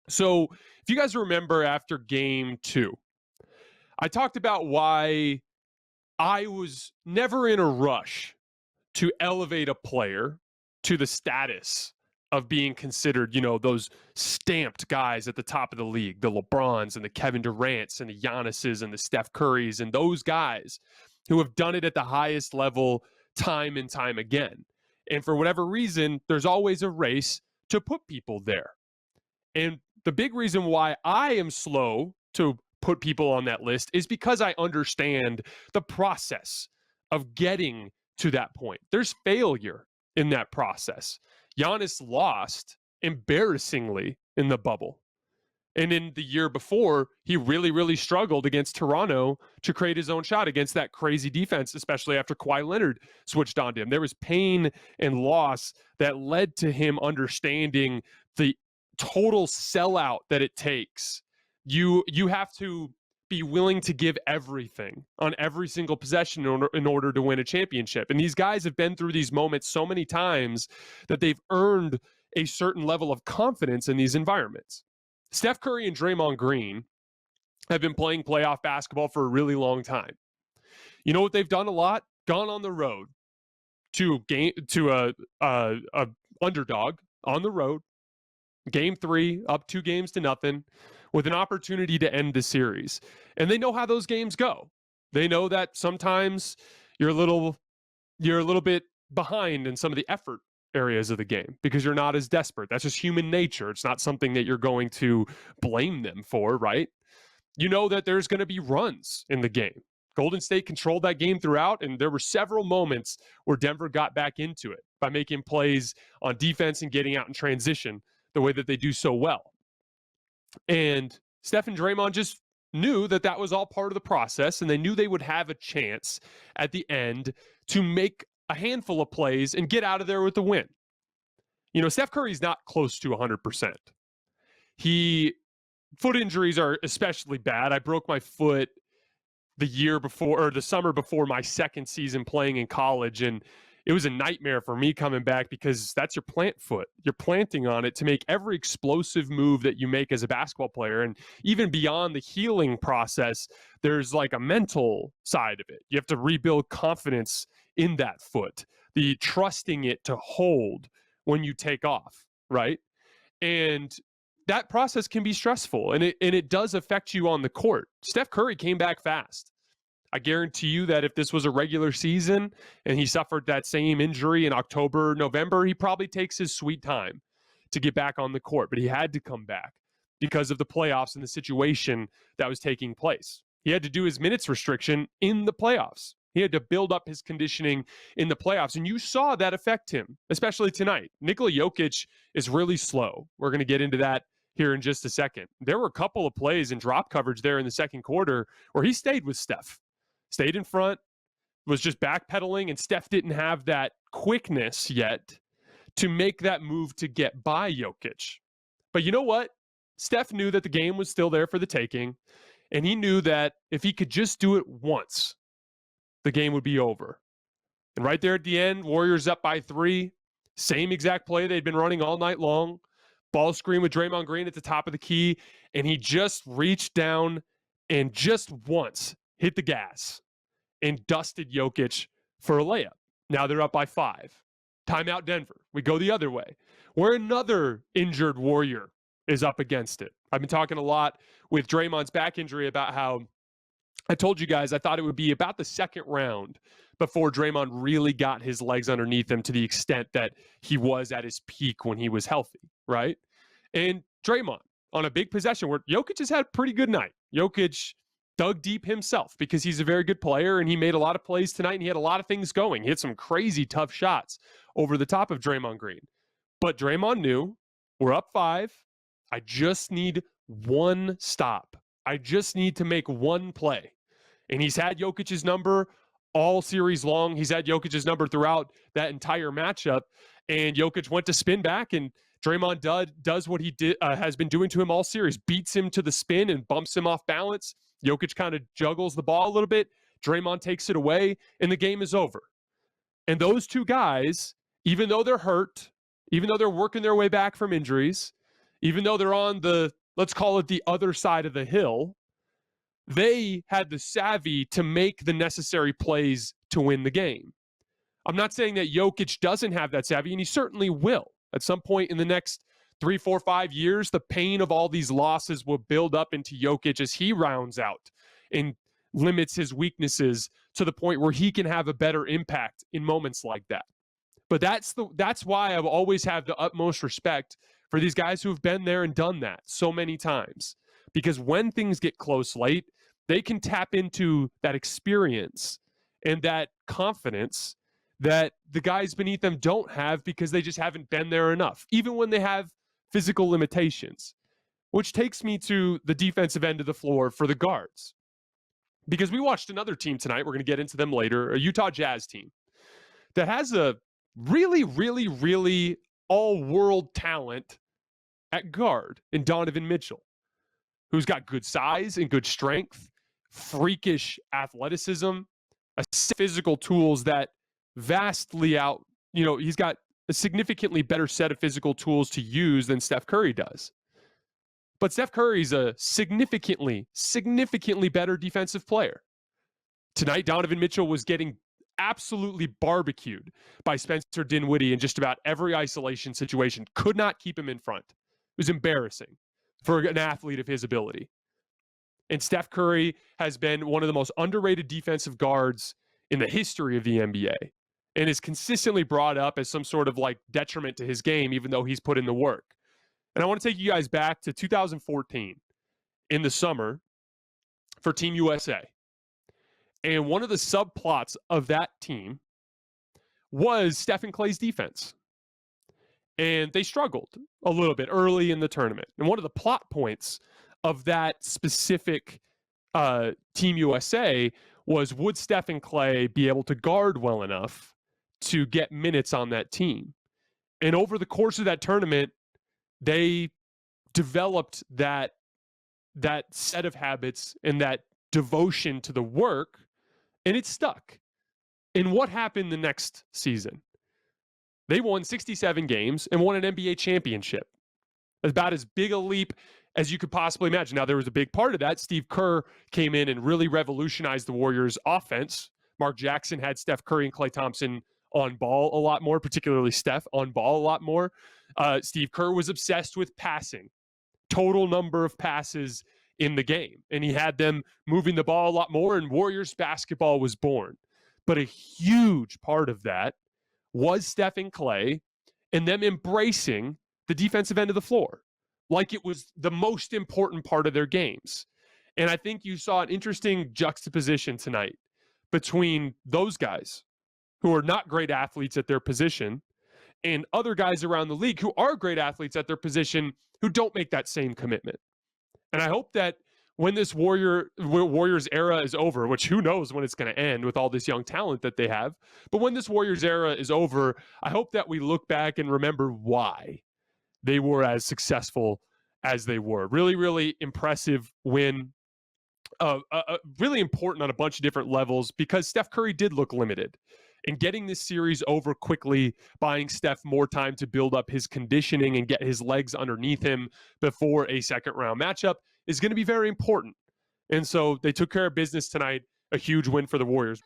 So if you guys remember after game 2, I talked about why I was never in a rush to elevate a player to the status of being considered, those stamped guys at the top of the league, the LeBrons and the Kevin Durant's and the Giannis's and the Steph Curry's and those guys who have done it at the highest level time and time again. And for whatever reason, there's always a race to put people there. And the big reason why I am slow to put people on that list is because I understand the process of getting to that point. There's failure in that process. Giannis lost embarrassingly in the bubble. And in the year before, he really, really struggled against Toronto to create his own shot against that crazy defense, especially after Kawhi Leonard switched onto him. There was pain and loss that led to him understanding the total sellout that it takes. You have to be willing to give everything on every single possession in order to win a championship. And these guys have been through these moments so many times that they've earned a certain level of confidence in these environments. Steph Curry and Draymond Green have been playing playoff basketball for a really long time. You know what they've done a lot? Gone on the road to a underdog on the road. Game 3, up 2-0 with an opportunity to end the series. And they know how those games go. They know that sometimes you're a little bit behind in some of the effort areas of the game because you're not as desperate. That's just human nature. It's not something that you're going to blame them for, right? You know that there's going to be runs in the game. Golden State controlled that game throughout, and there were several moments where Denver got back into it by making plays on defense and getting out in transition the way that they do so well. And Steph and Draymond just knew that that was all part of the process, and they knew they would have a chance at the end to make a handful of plays and get out of there with the win. Steph Curry's not close to 100%. Foot injuries are especially bad. I broke my foot the year before, or the summer before my second season playing in college, and it was a nightmare for me coming back because that's your plant foot. You're planting on it to make every explosive move that you make as a basketball player. And even beyond the healing process, there's like a mental side of it. You have to rebuild confidence in that foot, the trusting it to hold when you take off, right? And that process can be stressful, and it does affect you on the court. Steph Curry came back fast. I guarantee you that if this was a regular season and he suffered that same injury in October, November, he probably takes his sweet time to get back on the court. But he had to come back because of the playoffs and the situation that was taking place. He had to do his minutes restriction in the playoffs. He had to build up his conditioning in the playoffs. And you saw that affect him, especially tonight. Nikola Jokic is really slow. We're going to get into that here in just a second. There were a couple of plays in drop coverage there in the second quarter where he stayed with Steph. Stayed in front, was just backpedaling, and Steph didn't have that quickness yet to make that move to get by Jokic. But you know what? Steph knew that the game was still there for the taking, and he knew that if he could just do it once, the game would be over. And right there at the end, Warriors up by 3, same exact play they'd been running all night long, ball screen with Draymond Green at the top of the key, and he just reached down and just once hit the gas and dusted Jokic for a layup. Now they're up by 5. Timeout Denver. We go the other way, where another injured Warrior is up against it. I've been talking a lot with Draymond's back injury about how I told you guys I thought it would be about the second round before Draymond really got his legs underneath him to the extent that he was at his peak when he was healthy, right? And Draymond on a big possession where Jokic has had a pretty good night. Jokic dug deep himself because he's a very good player, and he made a lot of plays tonight, and he had a lot of things going. He hit some crazy tough shots over the top of Draymond Green. But Draymond knew, we're up 5. I just need one stop. I just need to make one play. And he's had Jokic's number all series long. He's had Jokic's number throughout that entire matchup. And Jokic went to spin back, and Draymond does what he has been doing to him all series, beats him to the spin and bumps him off balance. Jokic kind of juggles the ball a little bit. Draymond takes it away, and the game is over. And those two guys, even though they're hurt, even though they're working their way back from injuries, even though they're on the, let's call it the other side of the hill, they had the savvy to make the necessary plays to win the game. I'm not saying that Jokic doesn't have that savvy, and he certainly will. At some point in the next 3, 4, 5 years, the pain of all these losses will build up into Jokic as he rounds out and limits his weaknesses to the point where he can have a better impact in moments like that. But that's why I've always had the utmost respect for these guys who have been there and done that so many times. Because when things get close late, they can tap into that experience and that confidence that the guys beneath them don't have because they just haven't been there enough, even when they have physical limitations. Which takes me to the defensive end of the floor for the guards. Because we watched another team tonight, we're going to get into them later, a Utah Jazz team that has a really, really, really all-world talent at guard in Donovan Mitchell, who's got good size and good strength, freakish athleticism, physical tools that vastly he's got a significantly better set of physical tools to use than Steph Curry does. But Steph Curry's a significantly better defensive player. Tonight, Donovan Mitchell was getting absolutely barbecued by Spencer Dinwiddie in just about every isolation situation. Could not keep him in front. It was embarrassing for an athlete of his ability. And Steph Curry has been one of the most underrated defensive guards in the history of the NBA and is consistently brought up as some sort of like detriment to his game, even though he's put in the work. And I want to take you guys back to 2014 in the summer for Team USA. And one of the subplots of that team was Steph and Klay's defense. And they struggled a little bit early in the tournament. And one of the plot points of that specific Team USA was, would Steph and Klay be able to guard well enough to get minutes on that team? And over the course of that tournament, they developed that set of habits and that devotion to the work, and it stuck. And what happened the next season? They won 67 games and won an NBA championship. About as big a leap as you could possibly imagine. Now, there was a big part of that. Steve Kerr came in and really revolutionized the Warriors' offense. Mark Jackson had Steph Curry and Klay Thompson on ball a lot more, particularly Steph on ball a lot more. Steve Kerr was obsessed with passing, total number of passes in the game. And he had them moving the ball a lot more, and Warriors basketball was born. But a huge part of that was Steph and Klay and them embracing the defensive end of the floor like it was the most important part of their games. And I think you saw an interesting juxtaposition tonight between those guys who are not great athletes at their position and other guys around the league who are great athletes at their position who don't make that same commitment. And I hope that when this Warriors era is over, which who knows when it's going to end with all this young talent that they have, but when this Warriors era is over, I hope that we look back and remember why they were as successful as they were. Really, really impressive win. Really important on a bunch of different levels because Steph Curry did look limited. And getting this series over quickly, buying Steph more time to build up his conditioning and get his legs underneath him before a second-round matchup is going to be very important. And so they took care of business tonight, a huge win for the Warriors.